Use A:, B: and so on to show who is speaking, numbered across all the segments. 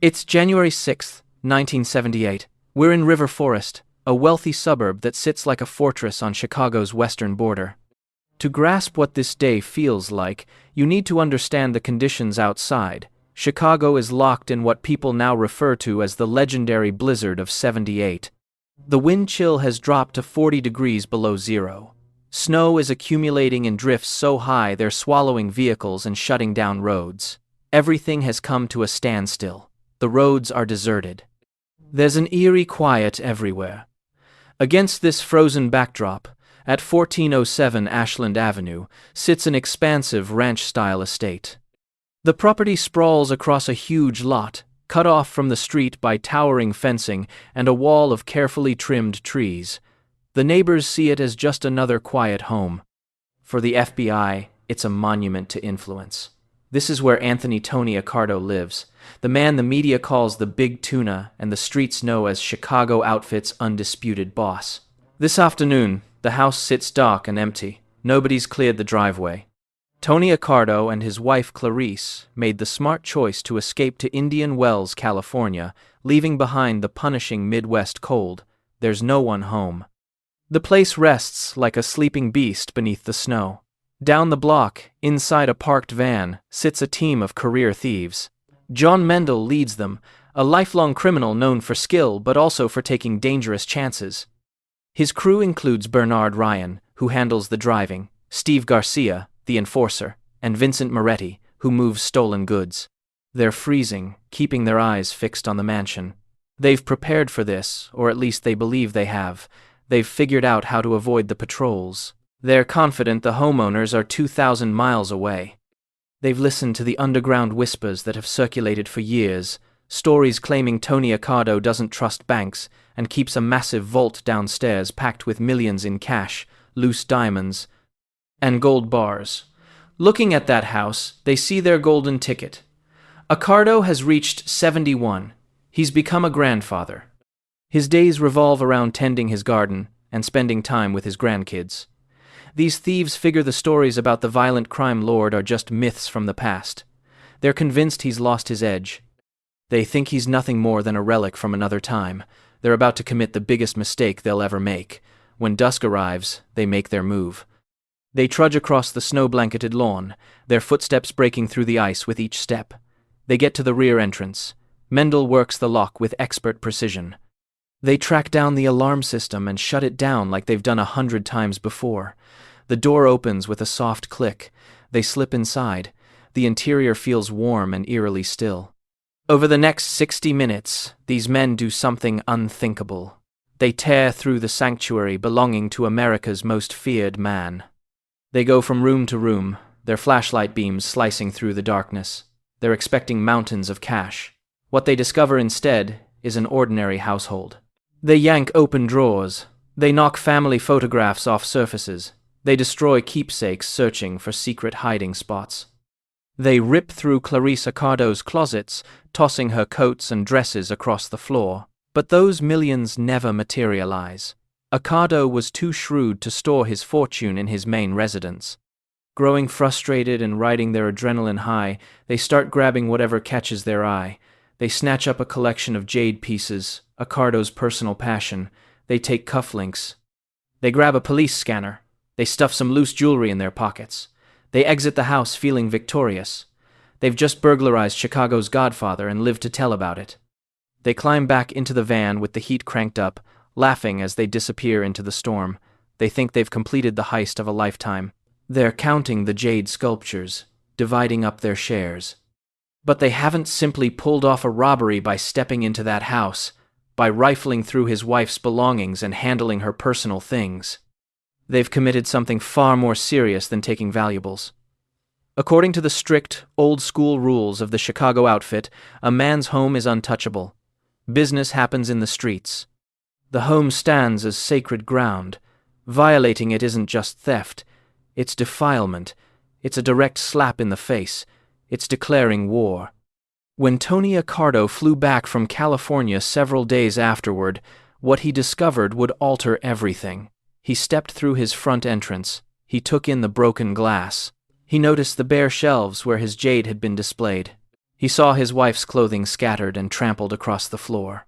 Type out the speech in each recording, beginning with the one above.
A: It's January 6th, 1978. We're in River Forest, a wealthy suburb that sits like a fortress on Chicago's western border. To grasp what this day feels like, you need to understand the conditions outside. Chicago is locked in what people now refer to as the legendary blizzard of '78. The wind chill has dropped to 40 degrees below zero. Snow is accumulating in drifts so high they're swallowing vehicles and shutting down roads. Everything has come to a standstill. The roads are deserted. There's an eerie quiet everywhere. Against this frozen backdrop, at 1407 Ashland Avenue, sits an expansive ranch-style estate. The property sprawls across a huge lot, cut off from the street by towering fencing and a wall of carefully trimmed trees. The neighbors see it as just another quiet home. For the FBI, it's a monument to influence. This is where Tony Accardo lives, the man the media calls the Big Tuna and the streets know as Chicago Outfit's undisputed boss. This afternoon, the house sits dark and empty. Nobody's cleared the driveway. Tony Accardo and his wife Clarice made the smart choice to escape to Indian Wells, California, leaving behind the punishing Midwest cold. There's no one home. The place rests like a sleeping beast beneath the snow. Down the block, inside a parked van, sits a team of career thieves. John Mendel leads them, a lifelong criminal known for skill but also for taking dangerous chances. His crew includes Bernard Ryan, who handles the driving, Steve Garcia, the enforcer, and Vincent Moretti, who moves stolen goods. They're freezing, keeping their eyes fixed on the mansion. They've prepared for this, or at least they believe they have. They've figured out how to avoid the patrols. They're confident the homeowners are 2,000 miles away. They've listened to the underground whispers that have circulated for years, stories claiming Tony Accardo doesn't trust banks and keeps a massive vault downstairs packed with millions in cash, loose diamonds, and gold bars. Looking at that house, they see their golden ticket. Accardo has reached 71. He's become a grandfather. His days revolve around tending his garden and spending time with his grandkids. These thieves figure the stories about the violent crime lord are just myths from the past. They're convinced he's lost his edge. They think he's nothing more than a relic from another time. They're about to commit the biggest mistake they'll ever make. When dusk arrives, they make their move. They trudge across the snow-blanketed lawn, their footsteps breaking through the ice with each step. They get to the rear entrance. Mendel works the lock with expert precision. They track down the alarm system and shut it down like they've done 100 times before. The door opens with a soft click. They slip inside. The interior feels warm and eerily still. Over the next 60 minutes, these men do something unthinkable. They tear through the sanctuary belonging to America's most feared man. They go from room to room, their flashlight beams slicing through the darkness. They're expecting mountains of cash. What they discover instead is an ordinary household. They yank open drawers. They knock family photographs off surfaces. They destroy keepsakes searching for secret hiding spots. They rip through Clarice Accardo's closets, tossing her coats and dresses across the floor. But those millions never materialize. Accardo was too shrewd to store his fortune in his main residence. Growing frustrated and riding their adrenaline high, they start grabbing whatever catches their eye. They snatch up a collection of jade pieces, Accardo's personal passion. They take cufflinks. They grab a police scanner. They stuff some loose jewelry in their pockets. They exit the house feeling victorious. They've just burglarized Chicago's Godfather and live to tell about it. They climb back into the van with the heat cranked up, laughing as they disappear into the storm. They think they've completed the heist of a lifetime. They're counting the jade sculptures, dividing up their shares. But they haven't simply pulled off a robbery by stepping into that house, by rifling through his wife's belongings and handling her personal things. They've committed something far more serious than taking valuables. According to the strict, old-school rules of the Chicago outfit, a man's home is untouchable. Business happens in the streets. The home stands as sacred ground. Violating it isn't just theft. It's defilement. It's a direct slap in the face. It's declaring war. When Tony Accardo flew back from California several days afterward, what he discovered would alter everything. He stepped through his front entrance. He took in the broken glass. He noticed the bare shelves where his jade had been displayed. He saw his wife's clothing scattered and trampled across the floor.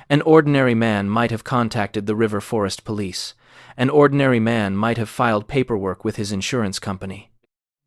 A: An ordinary man might have contacted the River Forest Police. An ordinary man might have filed paperwork with his insurance company.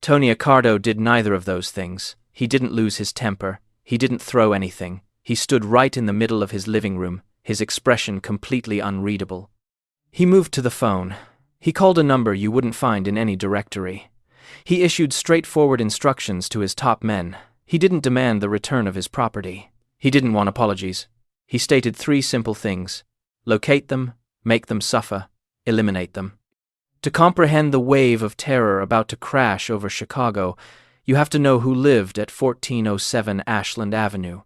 A: Tony Accardo did neither of those things. He didn't lose his temper. He didn't throw anything. He stood right in the middle of his living room, his expression completely unreadable. He moved to the phone. He called a number you wouldn't find in any directory. He issued straightforward instructions to his top men. He didn't demand the return of his property. He didn't want apologies. He stated 3 simple things: locate them, make them suffer, eliminate them. To comprehend the wave of terror about to crash over Chicago, you have to know who lived at 1407 Ashland Avenue.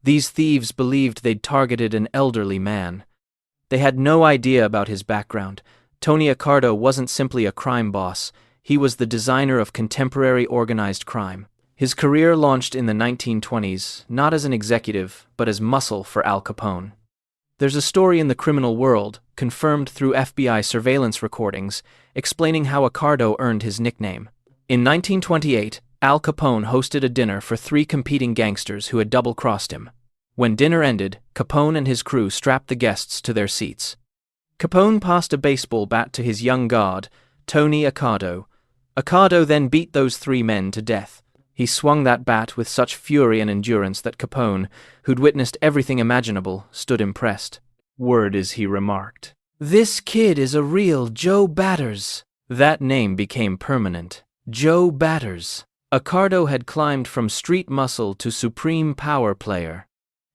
A: These thieves believed they'd targeted an elderly man. They had no idea about his background. Tony Accardo wasn't simply a crime boss. He was the designer of contemporary organized crime. His career launched in the 1920s, not as an executive, but as muscle for Al Capone. There's a story in the criminal world, confirmed through FBI surveillance recordings, explaining how Accardo earned his nickname. In 1928, Al Capone hosted a dinner for 3 competing gangsters who had double-crossed him. When dinner ended, Capone and his crew strapped the guests to their seats. Capone passed a baseball bat to his young guard, Tony Accardo. Accardo then beat those 3 men to death. He swung that bat with such fury and endurance that Capone, who'd witnessed everything imaginable, stood impressed. "Word is," he remarked, "this kid is a real Joe Batters." That name became permanent. Joe Batters. Accardo had climbed from street muscle to supreme power player.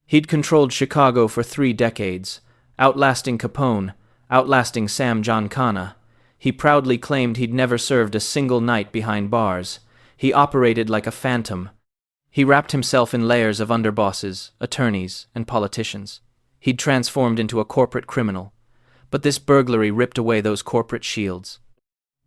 A: He'd controlled Chicago for 3 decades, outlasting Capone, outlasting Sam Giancana. He proudly claimed he'd never served a single night behind bars. He operated like a phantom. He wrapped himself in layers of underbosses, attorneys, and politicians. He'd transformed into a corporate criminal. But this burglary ripped away those corporate shields.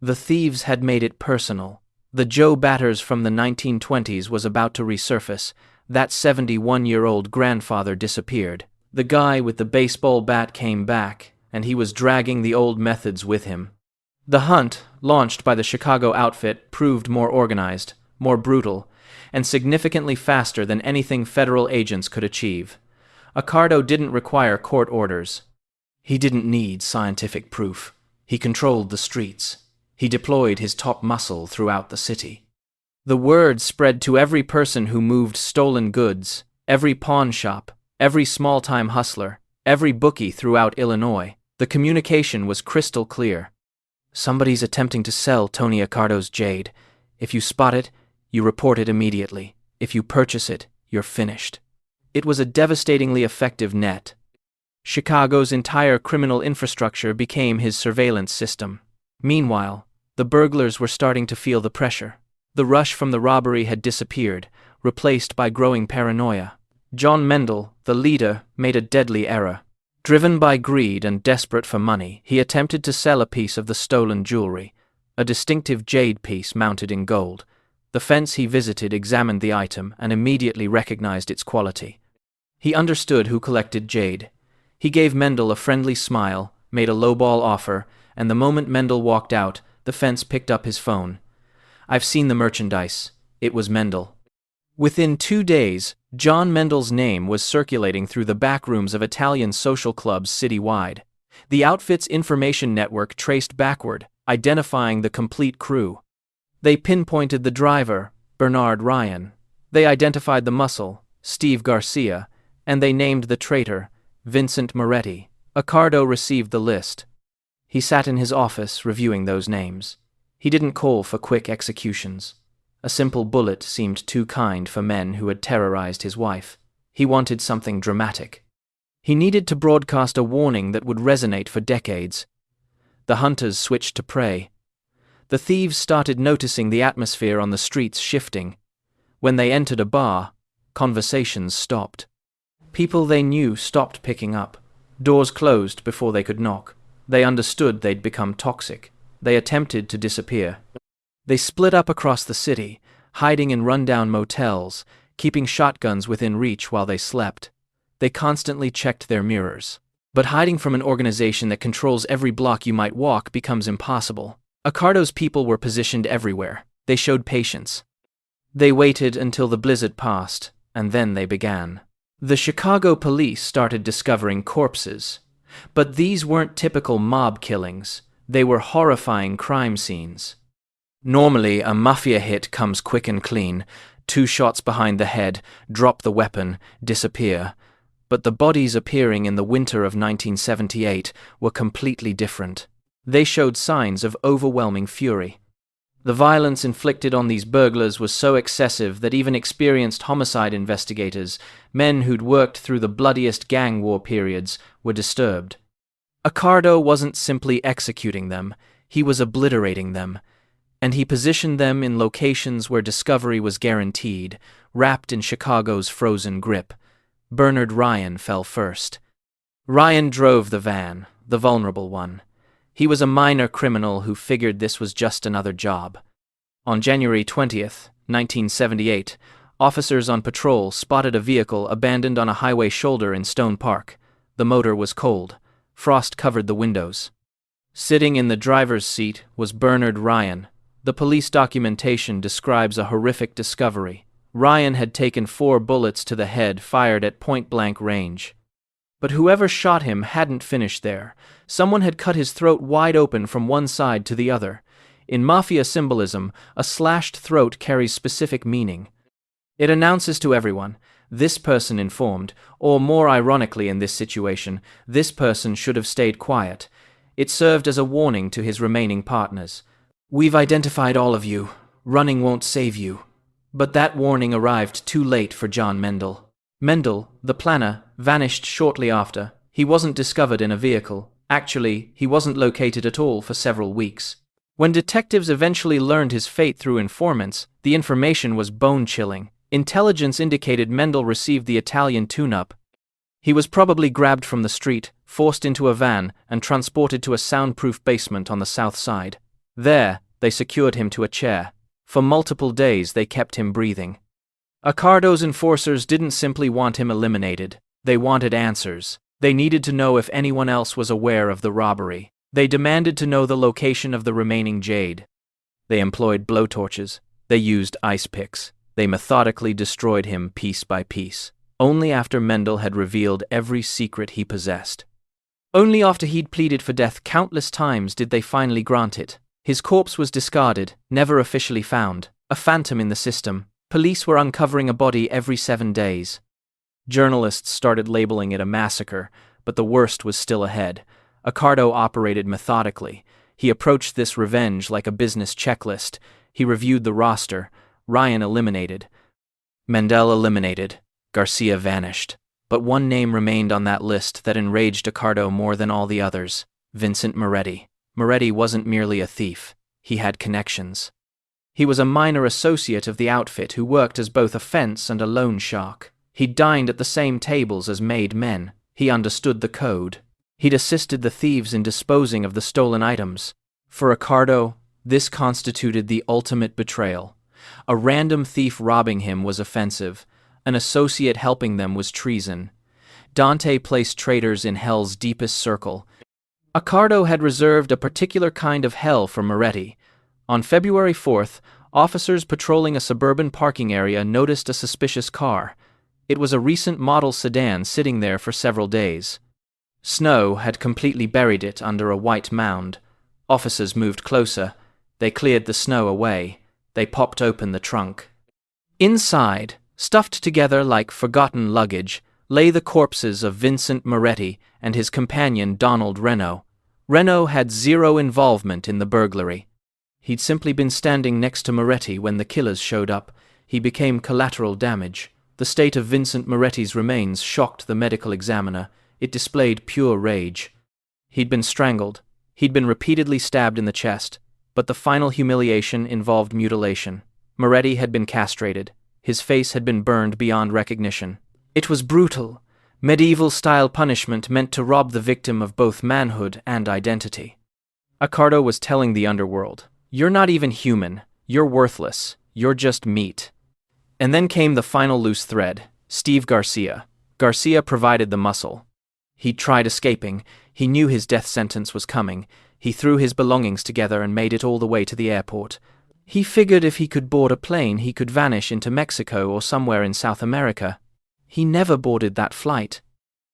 A: The thieves had made it personal. The Joe Batters from the 1920s was about to resurface. That 71-year-old grandfather disappeared. The guy with the baseball bat came back, and he was dragging the old methods with him. The hunt, launched by the Chicago outfit, proved more organized, more brutal, and significantly faster than anything federal agents could achieve. Accardo didn't require court orders. He didn't need scientific proof. He controlled the streets. He deployed his top muscle throughout the city. The word spread to every person who moved stolen goods, every pawn shop, every small-time hustler, every bookie throughout Illinois. The communication was crystal clear. Somebody's attempting to sell Tony Accardo's jade. If you spot it, you report it immediately. If you purchase it, you're finished. It was a devastatingly effective net. Chicago's entire criminal infrastructure became his surveillance system. Meanwhile, the burglars were starting to feel the pressure. The rush from the robbery had disappeared, replaced by growing paranoia. John Mendel, the leader, made a deadly error. Driven by greed and desperate for money, he attempted to sell a piece of the stolen jewelry, a distinctive jade piece mounted in gold. The fence he visited examined the item and immediately recognized its quality. He understood who collected jade. He gave Mendel a friendly smile, made a lowball offer, and the moment Mendel walked out, the fence picked up his phone. "I've seen the merchandise." It was Mendel. Within 2 days, John Mendel's name was circulating through the back rooms of Italian social clubs citywide. The outfit's information network traced backward, identifying the complete crew. They pinpointed the driver, Bernard Ryan. They identified the muscle, Steve Garcia, and they named the traitor, Vincent Moretti. Accardo received the list. He sat in his office reviewing those names. He didn't call for quick executions. A simple bullet seemed too kind for men who had terrorized his wife. He wanted something dramatic. He needed to broadcast a warning that would resonate for decades. The hunters switched to prey. The thieves started noticing the atmosphere on the streets shifting. When they entered a bar, conversations stopped. People they knew stopped picking up. Doors closed before they could knock. They understood they'd become toxic. They attempted to disappear. They split up across the city, hiding in rundown motels, keeping shotguns within reach while they slept. They constantly checked their mirrors. But hiding from an organization that controls every block you might walk becomes impossible. Accardo's people were positioned everywhere. They showed patience. They waited until the blizzard passed, and then they began. The Chicago police started discovering corpses. But these weren't typical mob killings. They were horrifying crime scenes. Normally, a mafia hit comes quick and clean. 2 shots behind the head, drop the weapon, disappear. But the bodies appearing in the winter of 1978 were completely different. They showed signs of overwhelming fury. The violence inflicted on these burglars was so excessive that even experienced homicide investigators, men who'd worked through the bloodiest gang war periods, were disturbed. Accardo wasn't simply executing them, he was obliterating them, and he positioned them in locations where discovery was guaranteed, wrapped in Chicago's frozen grip. Bernard Ryan fell first. Ryan drove the van, the vulnerable one. He was a minor criminal who figured this was just another job. On January 20th, 1978, officers on patrol spotted a vehicle abandoned on a highway shoulder in Stone Park. The motor was cold. Frost covered the windows. Sitting in the driver's seat was Bernard Ryan. The police documentation describes a horrific discovery. Ryan had taken 4 bullets to the head fired at point-blank range. But whoever shot him hadn't finished there. Someone had cut his throat wide open from one side to the other. In mafia symbolism, a slashed throat carries specific meaning. It announces to everyone, this person informed, or more ironically in this situation, this person should have stayed quiet. It served as a warning to his remaining partners. We've identified all of you. Running won't save you. But that warning arrived too late for John Mendel. Mendel, the planner, vanished shortly after. He wasn't discovered in a vehicle. Actually, he wasn't located at all for several weeks. When detectives eventually learned his fate through informants, the information was bone-chilling. Intelligence indicated Mendel received the Italian tune-up. He was probably grabbed from the street, forced into a van, and transported to a soundproof basement on the south side. There, they secured him to a chair. For multiple days, they kept him breathing. Accardo's enforcers didn't simply want him eliminated. They wanted answers. They needed to know if anyone else was aware of the robbery. They demanded to know the location of the remaining jade. They employed blowtorches. They used ice picks. They methodically destroyed him piece by piece. Only after Mendel had revealed every secret he possessed. Only after he'd pleaded for death countless times did they finally grant it. His corpse was discarded, never officially found, a phantom in the system. Police were uncovering a body every 7 days. Journalists started labeling it a massacre, but the worst was still ahead. Accardo operated methodically. He approached this revenge like a business checklist. He reviewed the roster. Ryan eliminated. Mendel eliminated. Garcia vanished. But one name remained on that list that enraged Accardo more than all the others: Vincent Moretti. Moretti wasn't merely a thief. He had connections. He was a minor associate of the outfit who worked as both a fence and a loan shark. He'd dined at the same tables as made men. He understood the code. He'd assisted the thieves in disposing of the stolen items. For Accardo, this constituted the ultimate betrayal. A random thief robbing him was offensive. An associate helping them was treason. Dante placed traitors in hell's deepest circle. Accardo had reserved a particular kind of hell for Moretti. On February 4th, officers patrolling a suburban parking area noticed a suspicious car. It was a recent model sedan sitting there for several days. Snow had completely buried it under a white mound. Officers moved closer. They cleared the snow away. They popped open the trunk. Inside, stuffed together like forgotten luggage, lay the corpses of Vincent Moretti and his companion Donald Renault. Renault had zero involvement in the burglary. He'd simply been standing next to Moretti when the killers showed up. He became collateral damage. The state of Vincent Moretti's remains shocked the medical examiner. It displayed pure rage. He'd been strangled. He'd been repeatedly stabbed in the chest. But the final humiliation involved mutilation. Moretti had been castrated. His face had been burned beyond recognition. It was brutal. Medieval-style punishment meant to rob the victim of both manhood and identity. Accardo was telling the underworld, "You're not even human. You're worthless. You're just meat." And then came the final loose thread: Steve Garcia. Garcia provided the muscle. He'd tried escaping. He knew his death sentence was coming. He threw his belongings together and made it all the way to the airport. He figured if he could board a plane, he could vanish into Mexico or somewhere in South America. He never boarded that flight.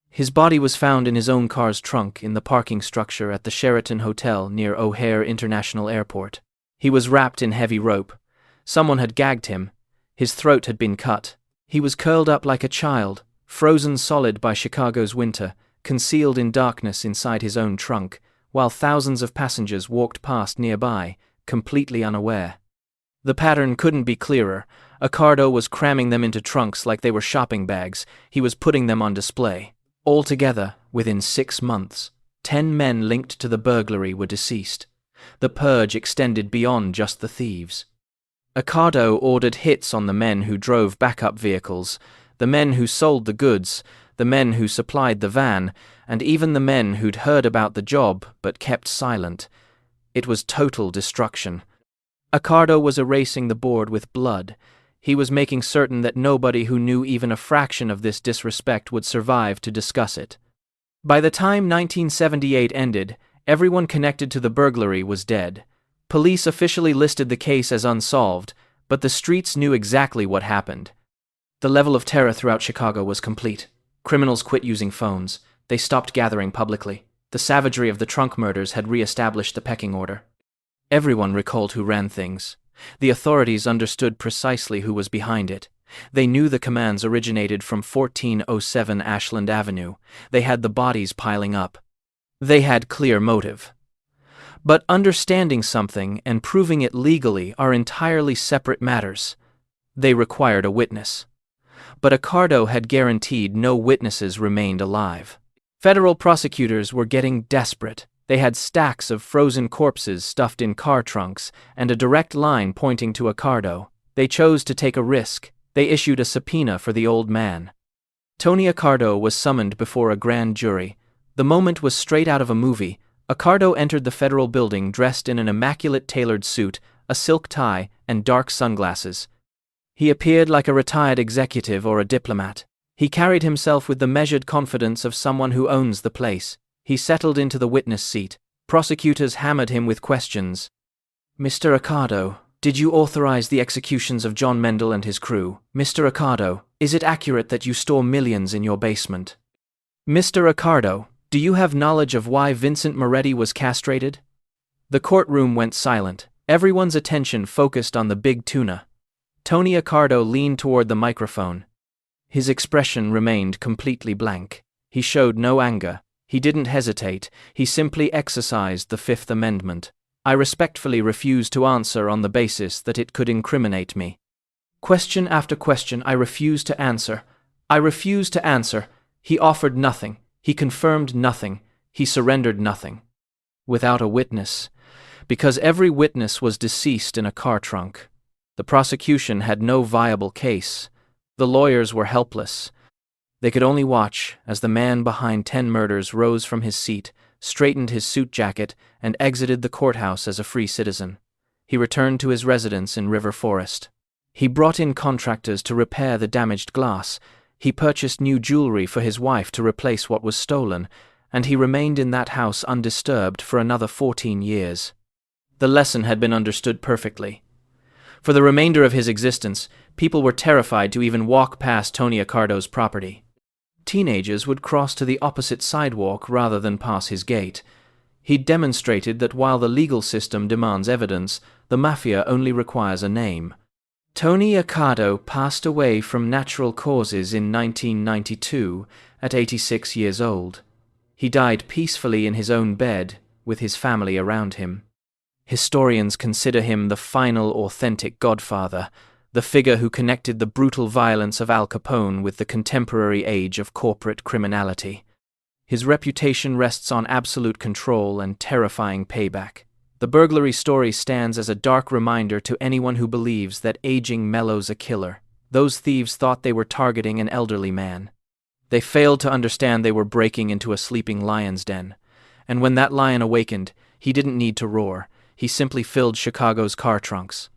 A: His body was found in his own car's trunk in the parking structure at the Sheraton Hotel near O'Hare International Airport. He was wrapped in heavy rope. Someone had gagged him. His throat had been cut. He was curled up like a child, frozen solid by Chicago's winter, concealed in darkness inside his own trunk, while thousands of passengers walked past nearby, completely unaware. The pattern couldn't be clearer. Accardo was cramming them into trunks like they were shopping bags. He was putting them on display. Altogether, within 6 months, 10 men linked to the burglary were deceased. The purge extended beyond just the thieves. Accardo ordered hits on the men who drove backup vehicles, the men who sold the goods, the men who supplied the van, and even the men who'd heard about the job but kept silent. It was total destruction. Accardo was erasing the board with blood. He was making certain that nobody who knew even a fraction of this disrespect would survive to discuss it. By the time 1978 ended, everyone connected to the burglary was dead. Police officially listed the case as unsolved, but the streets knew exactly what happened. The level of terror throughout Chicago was complete. Criminals quit using phones. They stopped gathering publicly. The savagery of the trunk murders had re-established the pecking order. Everyone recalled who ran things. The authorities understood precisely who was behind it. They knew the commands originated from 1407 Ashland Avenue. They had the bodies piling up. They had clear motive. But understanding something and proving it legally are entirely separate matters. They required a witness. But Accardo had guaranteed no witnesses remained alive. Federal prosecutors were getting desperate. They had stacks of frozen corpses stuffed in car trunks and a direct line pointing to Accardo. They chose to take a risk. They issued a subpoena for the old man. Tony Accardo was summoned before a grand jury. The moment was straight out of a movie. Accardo entered the federal building dressed in an immaculate tailored suit, a silk tie, and dark sunglasses. He appeared like a retired executive or a diplomat. He carried himself with the measured confidence of someone who owns the place. He settled into the witness seat. Prosecutors hammered him with questions. "Mr. Accardo, did you authorize the executions of John Mendel and his crew? Mr. Accardo, is it accurate that you store millions in your basement? Mr. Accardo, do you have knowledge of why Vincent Moretti was castrated?" The courtroom went silent. Everyone's attention focused on the big tuna. Tony Accardo leaned toward the microphone. His expression remained completely blank. He showed no anger. He didn't hesitate. He simply exercised the Fifth Amendment. "I respectfully refuse to answer on the basis that it could incriminate me. Question after question, I refuse to answer. I refuse to answer." He offered nothing. He confirmed nothing. He surrendered nothing. Without a witness, because every witness was deceased in a car trunk. The prosecution had no viable case. The lawyers were helpless. They could only watch as the man behind 10 murders rose from his seat, straightened his suit jacket, and exited the courthouse as a free citizen. He returned to his residence in River Forest. He brought in contractors to repair the damaged glass. He purchased new jewelry for his wife to replace what was stolen, and he remained in that house undisturbed for another 14 years. The lesson had been understood perfectly. For the remainder of his existence, people were terrified to even walk past Tony Accardo's property. Teenagers would cross to the opposite sidewalk rather than pass his gate. He demonstrated that while the legal system demands evidence, the mafia only requires a name. Tony Accardo passed away from natural causes in 1992 at 86 years old. He died peacefully in his own bed, with his family around him. Historians consider him the final authentic godfather, the figure who connected the brutal violence of Al Capone with the contemporary age of corporate criminality. His reputation rests on absolute control and terrifying payback. The burglary story stands as a dark reminder to anyone who believes that aging mellows a killer. Those thieves thought they were targeting an elderly man. They failed to understand they were breaking into a sleeping lion's den. And when that lion awakened, he didn't need to roar. He simply filled Chicago's car trunks.